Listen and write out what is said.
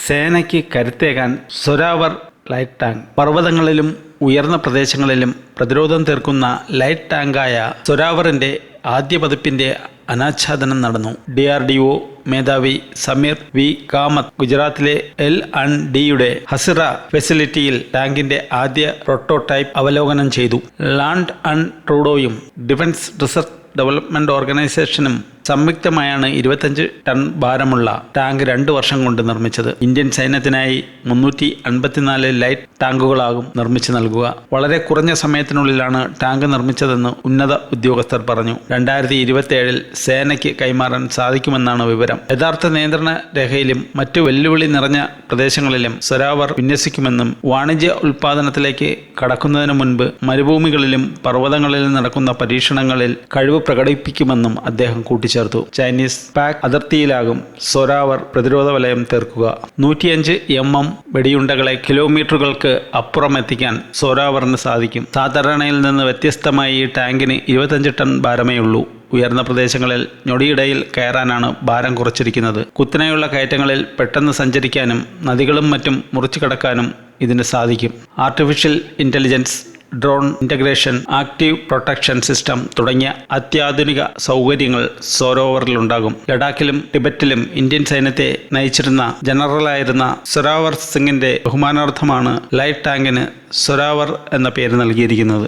സേനയ്ക്ക് കരുത്തേകാൻ Zorawar light tank. പർവ്വതങ്ങളിലും ഉയർന്ന പ്രദേശങ്ങളിലും പ്രതിരോധം തീർക്കുന്ന ലൈറ്റ് ടാങ്കായ സൊരാവറിന്റെ ആദ്യ പതിപ്പിന്റെ അനാച്ഛാദനം നടന്നു. DRDO മേധാവി സമീർ വി കാമത്ത് ഗുജറാത്തിലെ L&Dയുടെ ഹസിറ ഫെസിലിറ്റിയിൽ ടാങ്കിന്റെ ആദ്യ പ്രോട്ടോടൈപ്പ് അവലോകനം ചെയ്തു. ലാൻഡ് ആൻഡ് ട്രൂഡോയും ഡിഫൻസ് റിസർച്ച് ഡെവലപ്മെന്റ് ഓർഗനൈസേഷനും സംയുക്തമായാണ് 25 ടൺ ഭാരമുള്ള ടാങ്ക് 2 വർഷം കൊണ്ട് നിർമ്മിച്ചത്. ഇന്ത്യൻ സൈന്യത്തിനായി 354 ലൈറ്റ് ടാങ്കുകളാകും നിർമ്മിച്ചു നൽകുക. വളരെ കുറഞ്ഞ സമയത്തിനുള്ളിലാണ് ടാങ്ക് നിർമ്മിച്ചതെന്ന് ഉന്നത ഉദ്യോഗസ്ഥർ പറഞ്ഞു. 2027 സേനയ്ക്ക് കൈമാറാൻ സാധിക്കുമെന്നാണ് വിവരം. യഥാർത്ഥ നിയന്ത്രണ രേഖയിലും മറ്റു വെല്ലുവിളി നിറഞ്ഞ പ്രദേശങ്ങളിലും സൊരാവർ വിന്യസിക്കുമെന്നും വാണിജ്യ ഉൽപാദനത്തിലേക്ക് കടക്കുന്നതിന് മുൻപ് മരുഭൂമികളിലും പർവ്വതങ്ങളിലും നടക്കുന്ന പരീക്ഷണങ്ങളിൽ കഴിവ് പ്രകടിപ്പിക്കുമെന്നും അദ്ദേഹം കൂട്ടിച്ചേർത്തു. ചൈനീസ് പാക് അതിർത്തിയിലാകും സൊരാവർ പ്രതിരോധ വലയം തീർക്കുക. 105 mm വെടിയുണ്ടകളെ കിലോമീറ്ററുകൾക്ക് അപ്പുറം എത്തിക്കാൻ സൊരാവറിന് സാധിക്കും. സാധാരണയിൽ നിന്ന് വ്യത്യസ്തമായി ഈ ടാങ്കിന് 25 ടൺ ഭാരമേ ഉള്ളൂ. ഉയർന്ന പ്രദേശങ്ങളിൽ ഞൊടിയിടയിൽ കയറാനാണ് ഭാരം കുറച്ചിരിക്കുന്നത്. കുത്തനെയുള്ള കയറ്റങ്ങളിൽ പെട്ടെന്ന് സഞ്ചരിക്കാനും നദികളും മറ്റും മുറിച്ചു കടക്കാനും ഇതിന് സാധിക്കും. Artificial intelligence, drone integration, active protection system തുടങ്ങിയ അത്യാധുനിക സൗകര്യങ്ങൾ സൊരാവറിലുണ്ടാകും. ലഡാക്കിലും ടിബറ്റിലും ഇന്ത്യൻ സൈന്യത്തെ നയിച്ചിരുന്ന ജനറലായിരുന്ന സൊരാവർ സിംഗിന്റെ ബഹുമാനാർത്ഥമാണ് ലൈറ്റ് ടാങ്കിന് സൊരാവർ എന്ന പേര് നൽകിയിരിക്കുന്നത്.